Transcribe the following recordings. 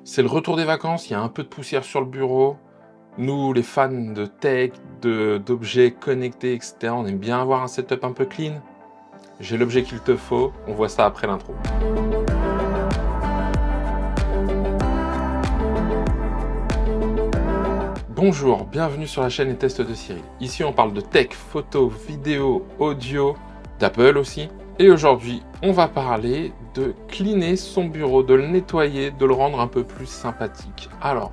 C'est le retour des vacances, il y a un peu de poussière sur le bureau. Nous, les fans de tech, d'objets connectés, etc., on aime bien avoir un setup un peu clean. J'ai l'objet qu'il te faut, on voit ça après l'intro. Bonjour, bienvenue sur la chaîne et tests de Cyril. Ici on parle de tech, photo, vidéo, audio, d'Apple aussi. Et aujourd'hui, on va parler de cleaner son bureau, de le nettoyer, de le rendre un peu plus sympathique. Alors,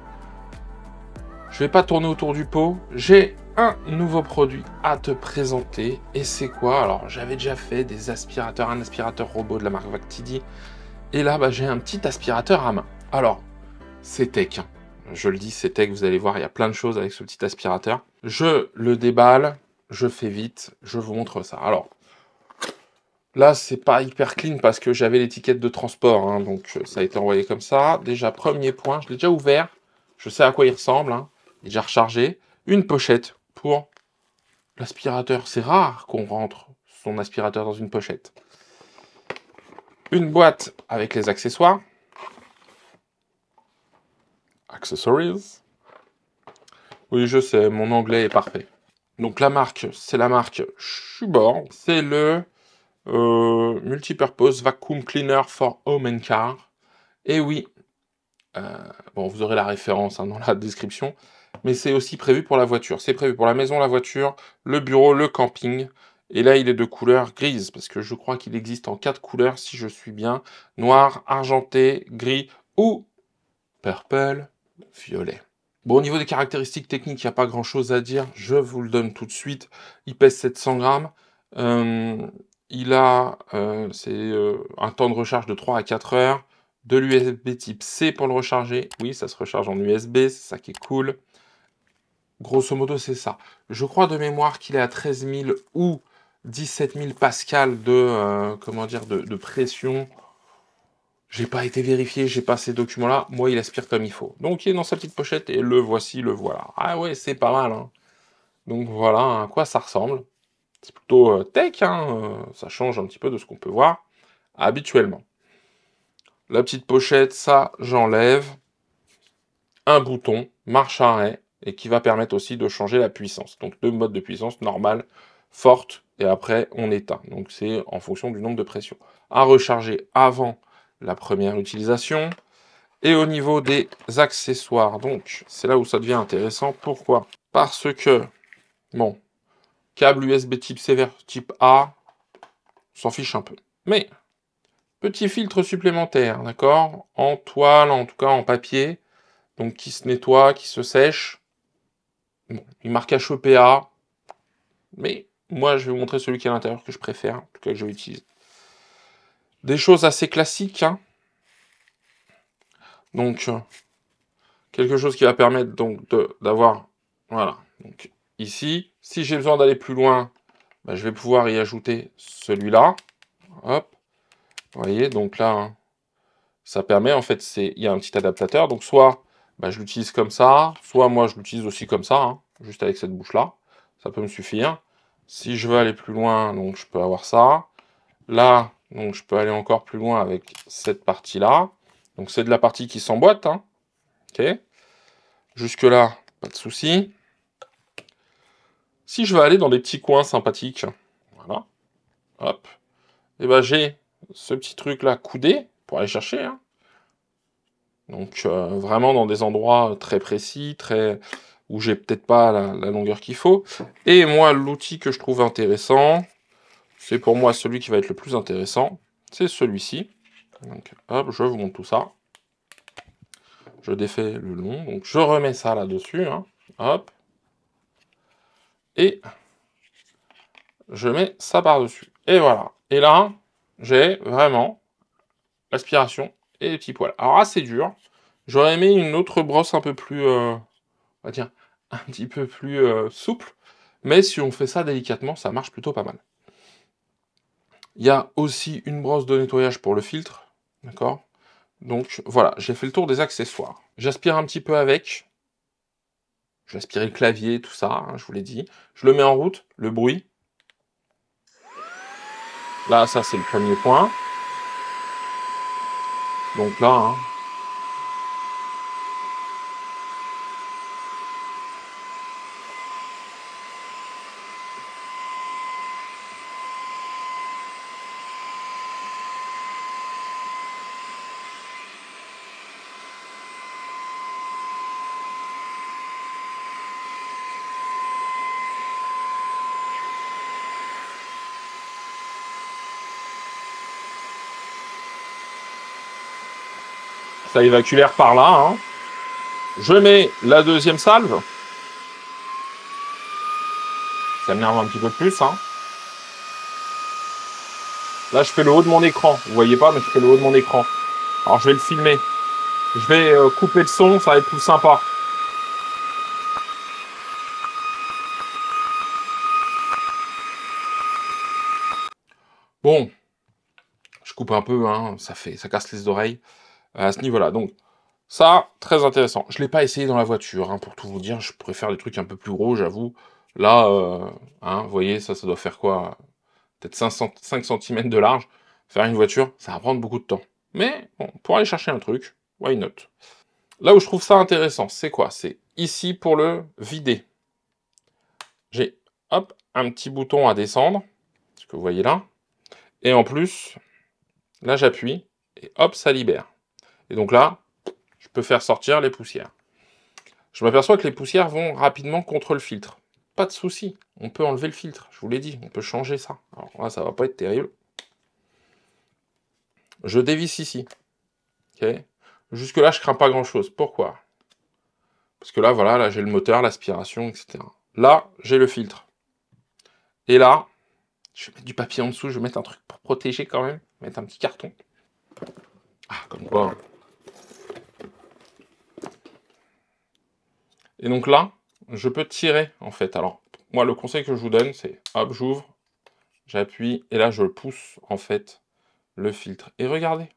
je vais pas tourner autour du pot, j'ai un nouveau produit à te présenter. Et c'est quoi? Alors, j'avais déjà fait des aspirateurs, un aspirateur robot de la marque Vactidi. Et là, j'ai un petit aspirateur à main. Alors, c'est tech, hein. Je le dis, c'est tech, vous allez voir, il y a plein de choses avec ce petit aspirateur. Je le déballe, je fais vite, je vous montre ça. Alors, là, c'est pas hyper clean parce que j'avais l'étiquette de transport, hein, donc ça a été envoyé comme ça. Déjà, premier point, je l'ai déjà ouvert, je sais à quoi il ressemble, hein, il est déjà rechargé. Une pochette pour l'aspirateur, c'est rare qu'on rentre son aspirateur dans une pochette. Une boîte avec les accessoires. Accessories. Oui, je sais, mon anglais est parfait. Donc la marque, c'est la marque Schubor. C'est le Multipurpose Vacuum Cleaner for Home and Car. Et oui, bon, vous aurez la référence, hein, dans la description, mais c'est aussi prévu pour la voiture. C'est prévu pour la maison, la voiture, le bureau, le camping. Et là, il est de couleur grise, parce que je crois qu'il existe en 4 couleurs, si je suis bien. Noir, argenté, gris ou purple, violet. Bon, au niveau des caractéristiques techniques, il n'y a pas grand-chose à dire. Je vous le donne tout de suite. Il pèse 700 grammes. Il a un temps de recharge de 3 à 4 heures. De l'USB type C pour le recharger. Oui, ça se recharge en USB, c'est ça qui est cool. Grosso modo, c'est ça. Je crois de mémoire qu'il est à 13 000 ou 17 000 pascal de pression. J'ai pas été vérifié, j'ai pas ces documents-là. Moi, il aspire comme il faut. Donc, il est dans sa petite pochette et le voici, le voilà. Ah ouais, c'est pas mal, hein. Donc voilà à quoi ça ressemble. C'est plutôt tech, hein. Ça change un petit peu de ce qu'on peut voir habituellement. La petite pochette, ça, j'enlève. Un bouton, marche arrêt, et qui va permettre aussi de changer la puissance. Donc, deux modes de puissance, normale, forte, et après, on éteint. Donc, c'est en fonction du nombre de pressions. À recharger avant la première utilisation. Et au niveau des accessoires, donc, c'est là où ça devient intéressant. Pourquoi? Parce que, bon, câble USB type C vers type A, on s'en fiche un peu. Mais, petit filtre supplémentaire, d'accord? En toile, en tout cas en papier, donc qui se nettoie, qui se sèche. Bon, il marque HEPA, mais moi je vais vous montrer celui qui est à l'intérieur que je préfère, en tout cas que je vais utiliser. Des choses assez classiques, hein. Donc, quelque chose qui va permettre donc d'avoir, voilà, donc ici, si j'ai besoin d'aller plus loin, je vais pouvoir y ajouter celui-là, hop, vous voyez, donc là, hein, ça permet, en fait, il y a un petit adaptateur, donc soit je l'utilise comme ça, soit moi je l'utilise aussi comme ça, hein, juste avec cette bouche-là, ça peut me suffire. Si je veux aller plus loin, donc je peux avoir ça. Là, donc je peux aller encore plus loin avec cette partie-là. Donc c'est de la partie qui s'emboîte, hein, ok. Jusque-là, pas de souci. Si je veux aller dans des petits coins sympathiques, voilà, hop, et j'ai ce petit truc-là coudé pour aller chercher, hein. Donc vraiment dans des endroits très précis, où j'ai peut-être pas la longueur qu'il faut. Et moi, l'outil que je trouve intéressant, c'est pour moi celui qui va être le plus intéressant, c'est celui-ci. Donc hop, je vous montre tout ça. Je défais le long, donc je remets ça là-dessus, hein, hop, et je mets ça par-dessus. Et voilà. Et là, j'ai vraiment l'aspiration et les petits poils. Alors assez dur. J'aurais aimé une autre brosse un peu plus, on va dire, un petit peu plus souple. Mais si on fait ça délicatement, ça marche plutôt pas mal. Il y a aussi une brosse de nettoyage pour le filtre. D'accord? Donc voilà, j'ai fait le tour des accessoires. J'aspire un petit peu avec. Je vais aspirer le clavier, tout ça, hein, je vous l'ai dit. Je le mets en route, le bruit. Là, ça c'est le premier point. Donc là, hein, Ça évacue l'air par là. Hein. Je mets la deuxième salve. Ça m'énerve un petit peu plus. Hein. Là, je fais le haut de mon écran. Vous voyez pas, mais je fais le haut de mon écran. Alors, je vais le filmer. Je vais couper le son, ça va être plus sympa. Bon, je coupe un peu, hein, ça casse les oreilles à ce niveau-là. Donc, ça, très intéressant. Je ne l'ai pas essayé dans la voiture, hein, pour tout vous dire. Je pourrais faire des trucs un peu plus gros, j'avoue. Là, hein, vous voyez, ça doit faire quoi? Peut-être 5 cm de large. Faire une voiture, ça va prendre beaucoup de temps. Mais, bon, pour aller chercher un truc, why not? Là où je trouve ça intéressant, c'est quoi? C'est ici pour le vider. J'ai, hop, un petit bouton à descendre, ce que vous voyez là. Et en plus, là j'appuie, et hop, ça libère. Et donc là, je peux faire sortir les poussières. Je m'aperçois que les poussières vont rapidement contre le filtre. Pas de souci, on peut enlever le filtre, je vous l'ai dit, on peut changer ça. Alors là, ça va pas être terrible. Je dévisse ici. Okay. Jusque là, je crains pas grand chose. Pourquoi? Parce que là, voilà, là j'ai le moteur, l'aspiration, etc. Là, j'ai le filtre. Et là, je vais mettre du papier en dessous, je vais mettre un truc pour protéger quand même. Mettre un petit carton. Ah, comme quoi. Et donc là, je peux tirer, en fait. Alors, moi, le conseil que je vous donne, c'est, hop, j'ouvre, j'appuie, et là, je pousse, en fait, le filtre. Et regardez.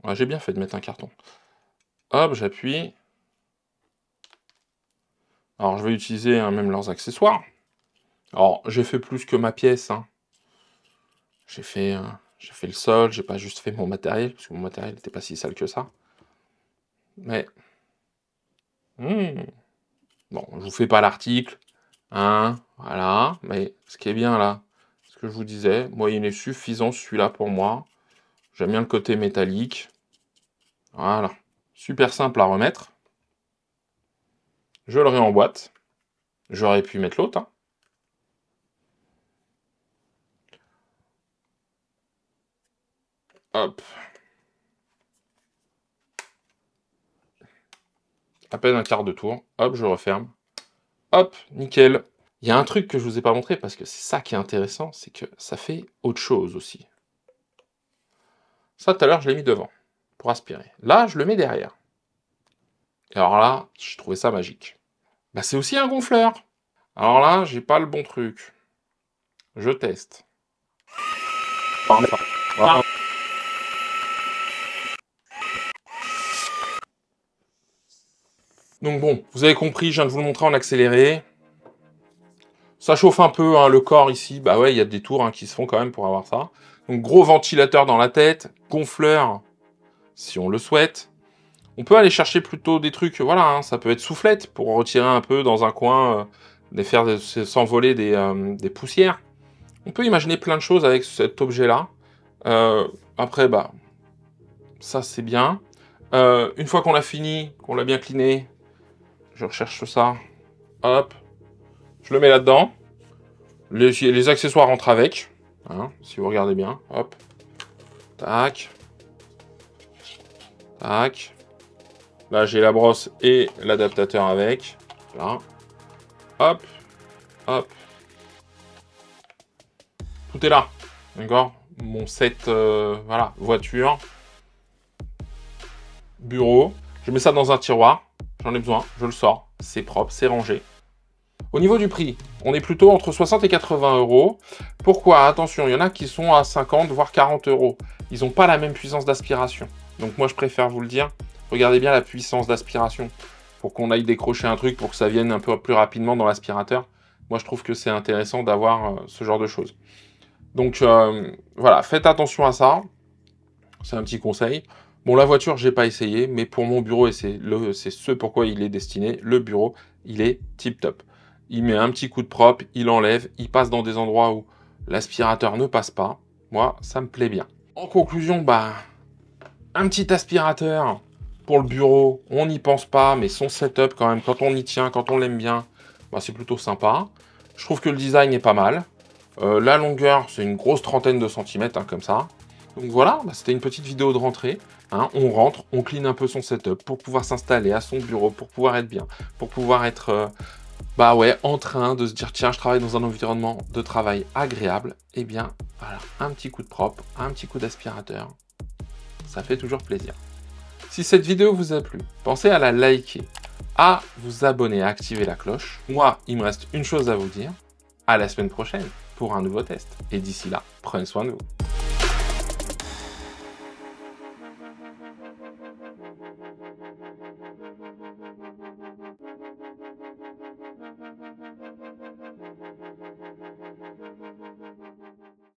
Ouais, j'ai bien fait de mettre un carton. Hop, j'appuie. Alors, je vais utiliser hein, même leurs accessoires. Alors, j'ai fait plus que ma pièce. Hein. J'ai fait le sol, j'ai pas juste fait mon matériel, parce que mon matériel n'était pas si sale que ça. Mais... bon, je vous fais pas l'article. Hein, voilà. Mais ce qui est bien là, ce que je vous disais, moi, il est suffisant celui-là pour moi. J'aime bien le côté métallique. Voilà. Super simple à remettre. Je le réemboîte. J'aurais pu mettre l'autre. Hein. Hop. À peine un quart de tour. Hop, je referme. Hop, nickel. Il y a un truc que je vous ai pas montré, parce que c'est ça qui est intéressant, c'est que ça fait autre chose aussi. Ça, tout à l'heure, je l'ai mis devant, pour aspirer. Là, je le mets derrière. Et alors là, j'ai trouvé ça magique. Bah, c'est aussi un gonfleur. Alors là, j'ai pas le bon truc. Je teste. Voilà. Donc bon, vous avez compris, je viens de vous le montrer en accéléré. Ça chauffe un peu, hein, le corps ici. Bah ouais, il y a des tours hein, qui se font quand même pour avoir ça. Donc gros ventilateur dans la tête, gonfleur, si on le souhaite. On peut aller chercher plutôt des trucs, voilà, hein, ça peut être soufflette pour retirer un peu dans un coin, faire s'envoler des poussières. On peut imaginer plein de choses avec cet objet-là. Après, bah, ça c'est bien. Une fois qu'on l'a fini, qu'on l'a bien cleané, je recherche ça. Hop, je le mets là-dedans. Les accessoires rentrent avec. Hein, si vous regardez bien. Hop. Tac. Tac. Là, j'ai la brosse et l'adaptateur avec. Là. Hop. Hop. Tout est là. D'accord? Mon set, voilà, voiture. Bureau. Je mets ça dans un tiroir. J'en ai besoin. Je le sors. C'est propre, c'est rangé. Au niveau du prix, on est plutôt entre 60 et 80 euros. Pourquoi? Attention, il y en a qui sont à 50, voire 40 euros. Ils n'ont pas la même puissance d'aspiration. Donc moi, je préfère vous le dire. Regardez bien la puissance d'aspiration. Pour qu'on aille décrocher un truc, pour que ça vienne un peu plus rapidement dans l'aspirateur. Moi, je trouve que c'est intéressant d'avoir ce genre de choses. Donc voilà, faites attention à ça. C'est un petit conseil. Bon, la voiture, j'ai pas essayé, mais pour mon bureau, et c'est ce pourquoi il est destiné, le bureau, il est tip-top. Il met un petit coup de propre, il enlève, il passe dans des endroits où l'aspirateur ne passe pas. Moi, ça me plaît bien. En conclusion, bah, un petit aspirateur pour le bureau, on n'y pense pas, mais son setup quand même, quand on y tient, quand on l'aime bien, bah, c'est plutôt sympa. Je trouve que le design est pas mal. La longueur, c'est une grosse trentaine de centimètres, hein, comme ça. Donc voilà, bah, c'était une petite vidéo de rentrée. Hein. On rentre, on clean un peu son setup pour pouvoir s'installer à son bureau, pour pouvoir être bien, pour pouvoir être bah ouais, en train de se dire tiens, je travaille dans un environnement de travail agréable. Eh bien, voilà, un petit coup de propre, un petit coup d'aspirateur, ça fait toujours plaisir. Si cette vidéo vous a plu, pensez à la liker, à vous abonner, à activer la cloche. Moi, il me reste une chose à vous dire. À la semaine prochaine pour un nouveau test. Et d'ici là, prenez soin de vous.